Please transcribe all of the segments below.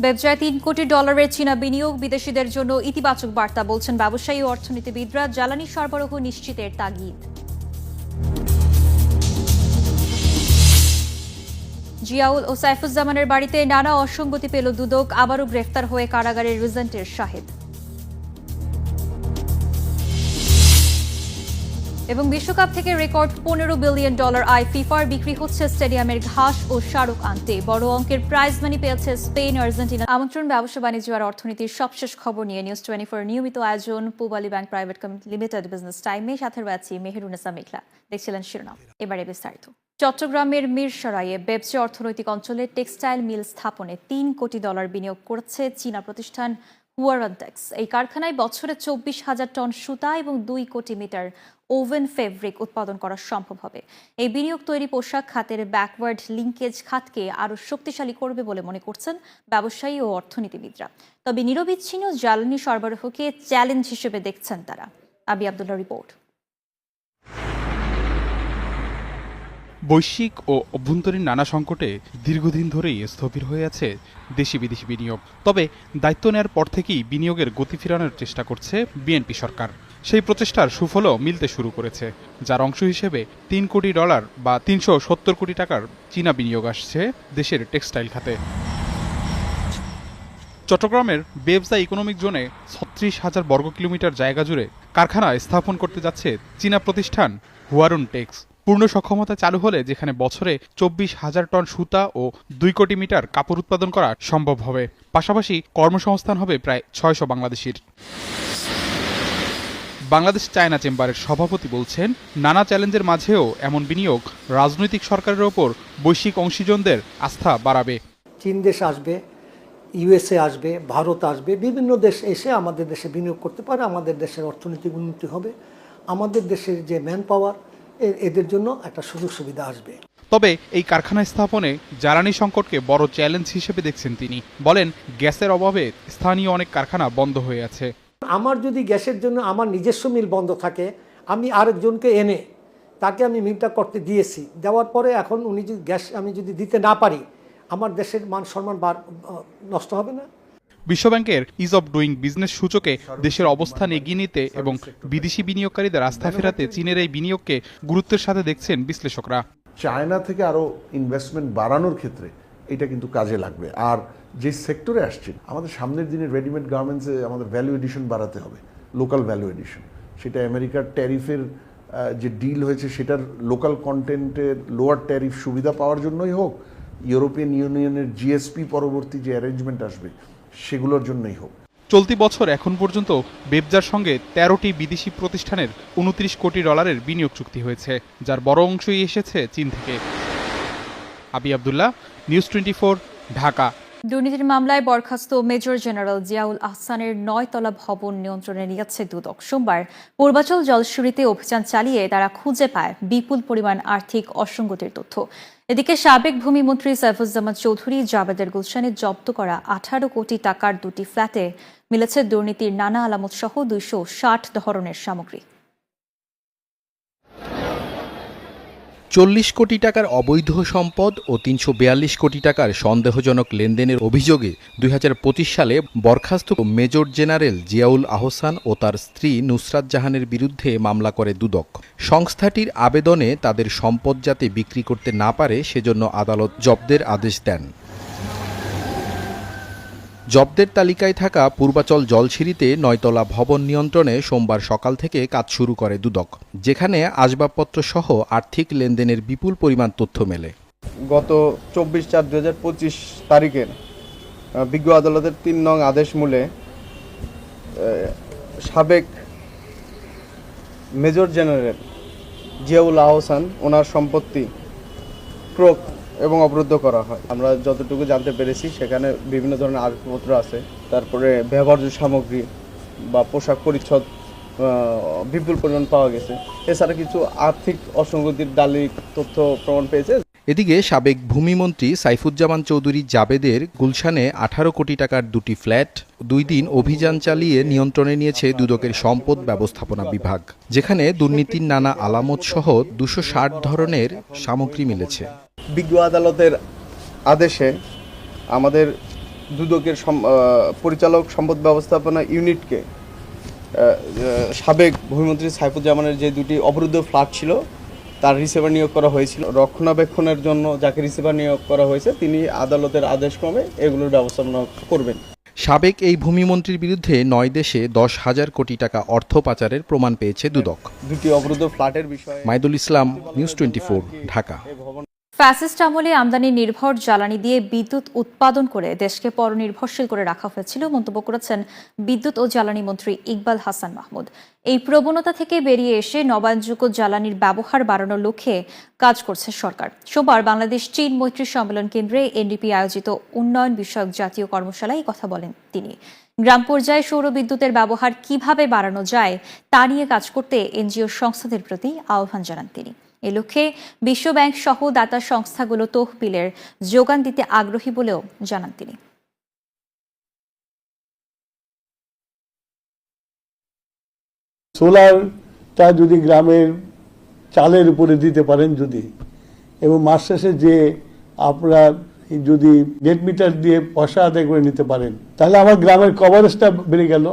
ব্যবসায় $3 কোটি চীনা বিনিয়োগ বিদেশিদের জন্য ইতিবাচক বার্তা বলছেন ব্যবসায়ী ও অর্থনীতিবিদরা। জ্বালানি সরবরাহ নিশ্চিতের তাগিদ। জিয়াউল ও সাইফুজ্জামানের বাড়িতে নানা অসঙ্গতি পেল দুদক, আবারও গ্রেফতার হয়ে কারাগারে রিজেন্টের শাহেদ। এবং বিশ্বকাপ থেকে রেকর্ড $15 বিলিয়ন আয় ফিফার। বিক্রি হচ্ছে স্টেডিয়ামের ঘাস ও শাহরুখ আনতে। বড় অঙ্কের প্রাইজ মানি পেয়েছে স্পেন, আর্জেন্টিনা। আমন্ত্রণ ব্যবসা বাণিজ্য আর অর্থনীতির সবশেষ খবর নিয়ে নিউজ 24 নিয়মিত আয়োজন Pubali bank private limited business টাইমে। সাথে রয়েছি মেহেরুন্নেসা মেঘলা। দেখছিলেন শিরোনাম, এবারে বিস্তারিত। চট্টগ্রামের মিরসরাইয়ে ব্যবসা অর্থনৈতিক অঞ্চলে টেক্সটাইল মিল স্থাপনে $3 কোটি বিনিয়োগ করেছে চীনা প্রতিষ্ঠান হুয়ারানটেক্স। এই কারখানায় বছরে 24,000 টন সুতা এবং 2 কোটি মিটার ওভেন ফেব্রিক উৎপাদন করা সম্ভব হবে। এই বিনিয়োগ তৈরি পোশাক খাতের ব্যাকওয়ার্ড লিঙ্কেজ খাতকে আরও শক্তিশালী করবে বলে মনে করছেন ব্যবসায়ী ও অর্থনীতিবিদরা। তবে নিরবিচ্ছিন্ন জ্বালানি সরবরাহকে চ্যালেঞ্জ হিসেবে দেখছেন তারা। আবি আব্দুল্লাহ রিপোর্ট। বৈশ্বিক ও অভ্যন্তরীণ নানা সংকটে দীর্ঘদিন ধরেই স্থবির হয়ে আছে দেশি বিদেশি বিনিয়োগ। তবে দায়িত্ব নেওয়ার পর থেকেই বিনিয়োগের গতি ফেরানোর চেষ্টা করছে বিএনপি সরকার। সেই প্রচেষ্টার সুফলও মিলতে শুরু করেছে, যার অংশ হিসেবে $3 কোটি বা 370 কোটি টাকার চীনা বিনিয়োগ আসছে দেশের টেক্সটাইল খাতে। চট্টগ্রামের বেবজা ইকোনমিক জোনে 36,000 বর্গ কিলোমিটার জায়গা জুড়ে কারখানা স্থাপন করতে যাচ্ছে চীনা প্রতিষ্ঠান হুয়ারানটেক্স। পূর্ণ সক্ষমতা চালু হলে যেখানে বছরে 24,000 টন সুতা ও 2 কোটি মিটার কাপড় উৎপাদন করা সম্ভব হবে। পাশাপাশি কর্মসংস্থান হবে প্রায় 600 বাংলাদেশির। বাংলাদেশ চায়না চেম্বারের সভাপতি বলছেন, নানা চ্যালেঞ্জের মাঝেও এমন বিনিয়োগ রাজনৈতিক সরকারের ওপর বৈশ্বিক অংশীজনদের আস্থা বাড়াবে। চীন দেশ আসবে, ইউএসএ আসবে, ভারত আসবে, বিভিন্ন দেশ এসে আমাদের দেশে বিনিয়োগ করতে পারে। আমাদের দেশের অর্থনৈতিক উন্নতি হবে, আমাদের দেশের যে ম্যান পাওয়ার এদের জন্য একটা সুযোগ সুবিধা আসবে। তবে এই কারখানা স্থাপনে জ্বালানি সংকটকে বড় চ্যালেঞ্জ হিসেবে দেখছেন তিনি। বলেন, গ্যাসের অভাবে স্থানীয় অনেক কারখানা বন্ধ হয়ে আছে। আমার যদি গ্যাসের জন্য আমার নিজস্ব মিল বন্ধ থাকে, আমি আরেকজনকে এনে তাকে আমি মিলটা করতে দিয়েছি, দেওয়ার পরে এখন উনি যদি গ্যাস আমি যদি দিতে না পারি, আমার দেশের মান সম্মান নষ্ট হবে না। বিশ্বব্যাংকের ইজ অব ডুইং বিজনেস সূচকে দেশের অবস্থান এগিয়ে নিতে এবং বিদেশি বিনিয়োগকারীদের আস্থা ফেরাতে চীনের এই বিনিয়োগকে গুরুত্বের সাথে দেখছেন বিশ্লেষকরা। চায়না থেকে আরও ইনভেস্টমেন্ট বাড়ানোর ক্ষেত্রে এটা কিন্তু কাজে লাগবে। আর যে সেক্টরে আসছে, আমাদের সামনের দিনে রেডিমেড গার্মেন্টসে আমাদের ভ্যালু এডিশন বাড়াতে হবে, লোকাল ভ্যালু এডিশন। সেটা আমেরিকার ট্যারিফের যে ডিল হয়েছে সেটার লোকাল কন্টেন্টের লোয়ার ট্যারিফ সুবিধা পাওয়ার জন্যই হোক, ইউরোপিয়ান ইউনিয়নের জিএসপি পরবর্তী যে অ্যারেঞ্জমেন্ট আসবে সেগুলোর জন্যই হোক। চলতি বছর এখন পর্যন্ত বেবজার সঙ্গে 13টি বিদেশি প্রতিষ্ঠানের $29 কোটি বিনিয়োগ চুক্তি হয়েছে, যার বড় অংশই এসেছে চীন থেকে। আবি আব্দুল্লাহ, নিউজ 24, ঢাকা। দুর্নীতির মামলায় বরখাস্ত মেজর জেনারেল জিয়াউল আহসানের 9 তলা ভবন নিয়ন্ত্রণে নিয়েছে দুদক। সোমবার পূর্বাচল জলশুরিতে অভিযান চালিয়ে তারা খুঁজে পায় বিপুল পরিমাণ আর্থিক অসঙ্গতির তথ্য। এদিকে সাবেক ভূমিমন্ত্রী সাইফুজ্জামান চৌধুরী জাবেদের গুলশানে জব্দ করা 18 কোটি টাকার 2টি ফ্ল্যাটে মিলেছে দুর্নীতির নানা আলামত সহ 260 ধরনের সামগ্রী। 40 কোটি টাকার অবৈধ সম্পদ ও 342 কোটি টাকার সন্দেহজনক লেনদেনের অভিযোগে 2025 সালে বরখাস্ত মেজর জেনারেল জিয়াউল আহসান ও তার স্ত্রী নুসরাত জাহানের বিরুদ্ধে মামলা করে দুদক। সংস্থাটির আবেদনে তাদের সম্পদ যাতে বিক্রি করতে না পারে সেজন্য আদালত জব্দের আদেশ দেন। জব্দের তালিকায় থাকা পূর্বাচল জলছিরিতে 9 তলা ভবন নিয়ন্ত্রণে সোমবার সকাল থেকে কাজ শুরু করে দুদক, যেখানে আসবাবপত্র সহ আর্থিক লেনদেনের বিপুল পরিমাণ তথ্য মেলে। গত 24/4/2025 তারিখের বিজ্ঞ আদালতের 3 নং আদেশ মূলে সাবেক মেজর জেনারেল জিয়াউল আহসান ওনার সম্পত্তি ক্রোক এবং অবরুদ্ধ করা হয়। আমরা যতটুকু জানতে পেরেছি সেখানে বিভিন্ন ধরনের আসবাবপত্র আছে, তারপরে ব্যবহার্য সামগ্রী বা পোশাক পরিচ্ছদ বিপুল পরিমাণ পাওয়া গেছে। এছাড়া কিছু আর্থিক অসঙ্গতির দালিলিক তথ্য প্রমাণ পেয়েছে। এদিকে সাবেক ভূমিমন্ত্রী সাইফুজ্জামান চৌধুরী জাবেদের গুলশানে 18 কোটি টাকার 2টি ফ্ল্যাট 2 দিন অভিযান চালিয়ে নিয়ন্ত্রণে নিয়েছে দুদকের সম্পদ ব্যবস্থাপনা বিভাগ, যেখানে দুর্নীতির নানা আলামত সহ 260 ধরনের সামগ্রী মিলেছে। বিজ্ঞ আদালতের আদেশে আমাদের দুদকের পরিচালক সম্পদ ব্যবস্থাপনা ইউনিটকে সাবেক ভূমিমন্ত্রী সাইফুজ্জামানের যে দুটি অবরুদ্ধ ফ্ল্যাট ছিল তার রিসিভার নিয়োগ করা হয়েছিল। রক্ষণাবেক্ষণের জন্য যাকে রিসিভার নিয়োগ করা হয়েছে তিনি আদালতের আদেশক্রমে এগুলোর ব্যবস্থাপনা করবেন। সাবেক এই ভূমিমন্ত্রীর বিরুদ্ধে 9 দেশে 10,000 কোটি টাকা অর্থ পাচারের প্রমাণ পেয়েছে দুদক। দুটি অবরুদ্ধ ফ্ল্যাটের বিষয়ে মাইদুল ইসলাম, নিউজ 24, ঢাকা। ফ্যাসিস্ট আমলে আমদানি নির্ভর জ্বালানি দিয়ে বিদ্যুৎ উৎপাদন করে দেশকে পরনির্ভরশীল করে রাখা হয়েছিল মন্তব্য করেছেন বিদ্যুৎ ও জ্বালানি মন্ত্রী ইকবাল হাসান মাহমুদ। এই প্রবণতা থেকে বেরিয়ে এসে নবায়নযোগ্য জ্বালানির ব্যবহার বাড়ানোর লক্ষ্যে কাজ করছে সরকার। সোমবার বাংলাদেশ চীন মৈত্রী সম্মেলন কেন্দ্রে এনডিপি আয়োজিত উন্নয়ন বিষয়ক জাতীয় কর্মশালায় কথা বলেন তিনি। গ্রাম পর্যায়ে সৌর বিদ্যুতের ব্যবহার কিভাবে বাড়ানো যায় তা নিয়ে কাজ করতে এনজিও সংস্থাদের প্রতি আহ্বান জানান তিনি। এ লক্ষ্যে বিশ্বব্যাংক সহ দাতা সংস্থাগুলো তহবিলের যোগান দিতে আগ্রহী বলেও জানান তিনি। সোলারটা যদি গ্রামের চালের উপরে দিতে পারেন যদি, এবং মাস শেষে যে আপনারা যদি নেট মিটার দিয়ে পয়সা আদায় করে নিতে পারেন, তাহলে আমার গ্রামের কভারেজটা বেড়ে গেল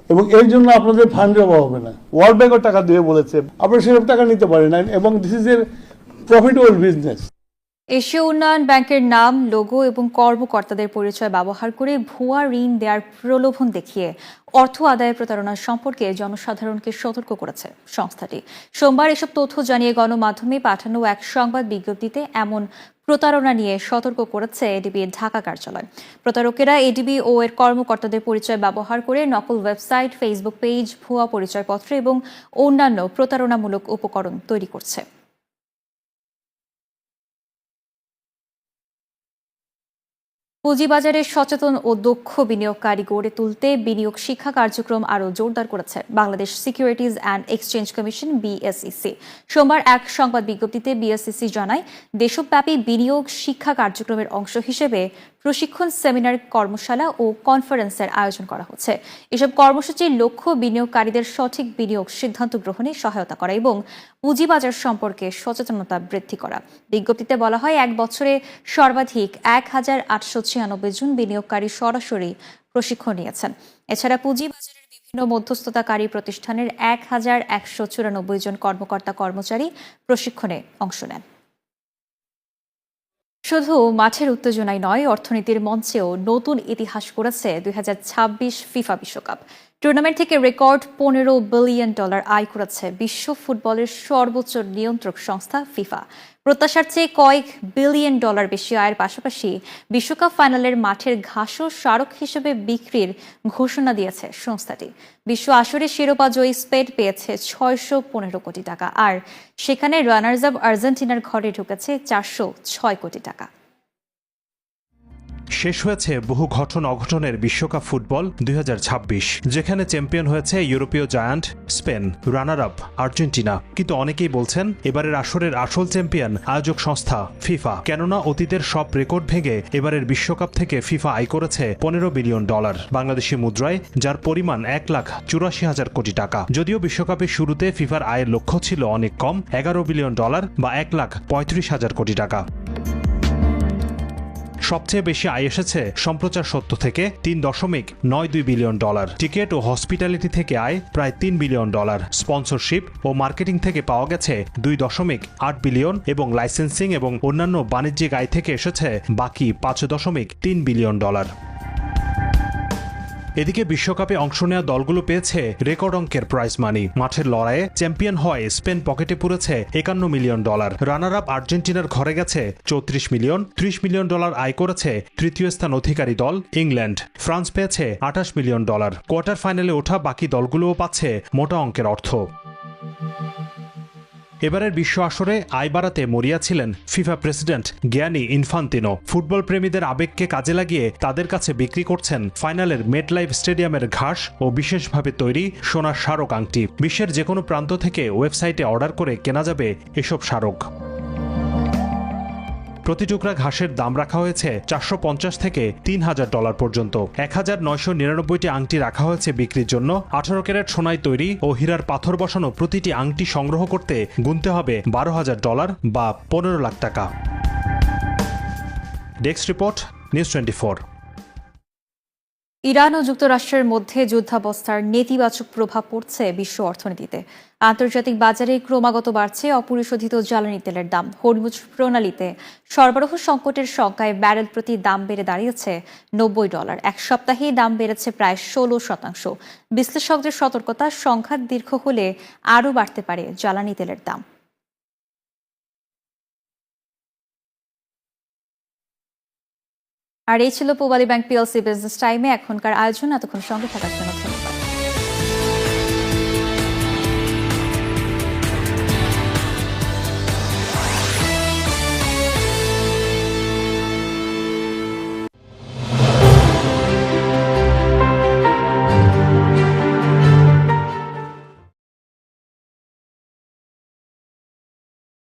এবং এর জন্য আপনাদের ফান্ডের অভাব হবে না। ওয়ার্ল্ড ব্যাংকও টাকা দিয়ে বলেছে আপনারা সেসব টাকা নিতে পারেন এবং this is a profitable business. এশীয় উন্নয়ন ব্যাংকের নাম, লোগো এবং কর্মকর্তাদের পরিচয় ব্যবহার করে ভুয়া ঋণ দেওয়ার প্রলোভন দেখিয়ে অর্থ আদায়ের প্রতারণার সম্পর্কে জনসাধারণকে সতর্ক করেছে সংস্থাটি। সোমবার এসব তথ্য জানিয়ে গণমাধ্যমে পাঠানো এক সংবাদ বিজ্ঞপ্তিতে এমন প্রতারণা নিয়ে সতর্ক করেছে এডিবি ঢাকা কার্যালয়। প্রতারকেরা এডিবি ও এর কর্মকর্তাদের পরিচয় ব্যবহার করে নকল ওয়েবসাইট, ফেসবুক পেজ, ভুয়া পরিচয়পত্র এবং অন্যান্য প্রতারণামূলক উপকরণ তৈরি করছে। পুঁজিবাজারে সচেতন ও দক্ষ বিনিয়োগকারী গড়ে তুলতে বিনিয়োগ শিক্ষা কার্যক্রম আরও জোরদার করেছে Bangladesh securities and exchange commission BSEC। সোমবার এক সংবাদ বিজ্ঞপ্তিতে BSEC জানায়, দেশব্যাপী বিনিয়োগ শিক্ষা কার্যক্রমের অংশ হিসেবে প্রশিক্ষণ, সেমিনার, কর্মশালা ও কনফারেন্সের আয়োজন করা হচ্ছে। এসব কর্মসূচির লক্ষ্য বিনিয়োগকারীদের সঠিক বিনিয়োগ সিদ্ধান্ত গ্রহণে সহায়তা করা এবং পুঁজিবাজার সম্পর্কে সচেতনতা বৃদ্ধি করা। বিজ্ঞপ্তিতে বলা হয়, এক বছরে সর্বাধিক 1,896 জন বিনিয়োগকারী সরাসরি প্রশিক্ষণ নিয়েছেন। এছাড়া পুঁজিবাজারের বিভিন্ন মধ্যস্থতাকারী প্রতিষ্ঠানের 1,194 জন কর্মকর্তা কর্মচারী প্রশিক্ষণে অংশ নেন। শুধু মাঠের উত্তেজনায় নয়, অর্থনীতির মঞ্চেও নতুন ইতিহাস গড়েছে 2026 ফিফা বিশ্বকাপ। টুর্নামেন্ট থেকে রেকর্ড $15 বিলিয়ন আয় করেছে বিশ্ব ফুটবলের সর্বোচ্চ নিয়ন্ত্রক সংস্থা ফিফা। প্রত্যাশার চেয়ে কয়েক বিলিয়ন ডলার বেশি আয়ের পাশাপাশি বিশ্বকাপ ফাইনালের মাঠের ঘাসও স্মারক হিসেবে বিক্রির ঘোষণা দিয়েছে সংস্থাটি। বিশ্ব আসরে শিরোপা জয়ী স্পেন পেয়েছে 615 কোটি টাকা, আর সেখানে রানার্স আপ আর্জেন্টিনার ঘরে ঢুকেছে 406 কোটি টাকা। শেষ হয়েছে বহু ঘটন অঘটনের বিশ্বকাপ ফুটবল 2026, যেখানে চ্যাম্পিয়ন হয়েছে ইউরোপীয় giant Spain, runner up Argentina. কিন্তু অনেকেই বলছেন এবারের আসরের আসল চ্যাম্পিয়ন আয়োজক সংস্থা ফিফা, কেননা অতীতের সব রেকর্ড ভেঙে এবারের বিশ্বকাপ থেকে ফিফা আয় করেছে $15 বিলিয়ন, বাংলাদেশি মুদ্রায় যার পরিমাণ 1,84,000 কোটি টাকা। যদিও বিশ্বকাপের শুরুতে ফিফার আয়ের লক্ষ্য ছিল অনেক কম, $11 বিলিয়ন বা 1,35,000 কোটি টাকা। সবচেয়ে বেশি আয় এসেছে সম্প্রচার সত্ত্ব থেকে $3.92 বিলিয়ন, টিকিট ও হসপিটালিটি থেকে আয় প্রায় $3 বিলিয়ন, স্পন্সরশিপ ও মার্কেটিং থেকে পাওয়া গেছে $2.8 বিলিয়ন এবং লাইসেন্সিং এবং অন্যান্য বাণিজ্যিক আয় থেকে এসেছে বাকি $5.3 বিলিয়ন। এদিকে বিশ্বকাপে অংশ নেওয়া দলগুলো পেয়েছে রেকর্ড অঙ্কের প্রাইজ মানি। মাঠের লড়াইয়ে চ্যাম্পিয়ন হয় স্পেন পকেটে পুরেছে $51 মিলিয়ন, রানার আপ আর্জেন্টিনার ঘরে গেছে $34 মিলিয়ন, $30 মিলিয়ন আয় করেছে তৃতীয় স্থান অধিকারী দল ইংল্যান্ড। ফ্রান্স পেয়েছে $28 মিলিয়ন। কোয়ার্টার ফাইনালে ওঠা বাকি দলগুলোও পাচ্ছে মোটা অঙ্কের অর্থ। এবারের বিশ্ব আসরে আয় বাড়াতে মরিয়া ছিলেন FIFA president Giani Infantino. Football প্রেমীদের আবেগকে কাজে লাগিয়ে তাদের কাছে বিক্রি করছেন ফাইনালের মেটলাইফ স্টেডিয়ামের ঘাস ও বিশেষভাবে তৈরি সোনার স্মারক আংটি। বিশ্বের যে কোনো প্রান্ত থেকে ওয়েবসাইটে অর্ডার করে কেনা যাবে এসব স্মারক। প্রতি টুকরা ঘাসের দাম রাখা হয়েছে $450 থেকে $3,000 পর্যন্ত। 1,999টি আংটি রাখা হয়েছে বিক্রির জন্য। 18 ক্যারেট সোনায় তৈরি ও হীরার পাথর বসানো প্রতিটি আংটি সংগ্রহ করতে গুনতে হবে $12,000 বা 15 লাখ টাকা। Desk report, news 24। ইরান ও যুক্তরাষ্ট্রের মধ্যে যুদ্ধাবস্থার নেতিবাচক প্রভাব পড়ছে বিশ্ব অর্থনীতিতে। আন্তর্জাতিক বাজারে ক্রমাগত বাড়ছে অপরিশোধিত জ্বালানি তেলের দাম। হরমুজ প্রণালীতে সরবরাহ সংকটের শঙ্কায় ব্যারেল প্রতি দাম বেড়ে দাঁড়িয়েছে $90। এক সপ্তাহেই দাম বেড়েছে প্রায় 16%। বিশ্লেষকদের সতর্কতা, সংঘাত দীর্ঘ হলে আরও বাড়তে পারে জ্বালানি তেলের দাম। আর এই ছিল পূবালী ব্যাংক পিএলসি বিজনেস টাইমে এখনকার আয়োজন। এতক্ষণ সঙ্গে থাকার জন্য ধন্যবাদ।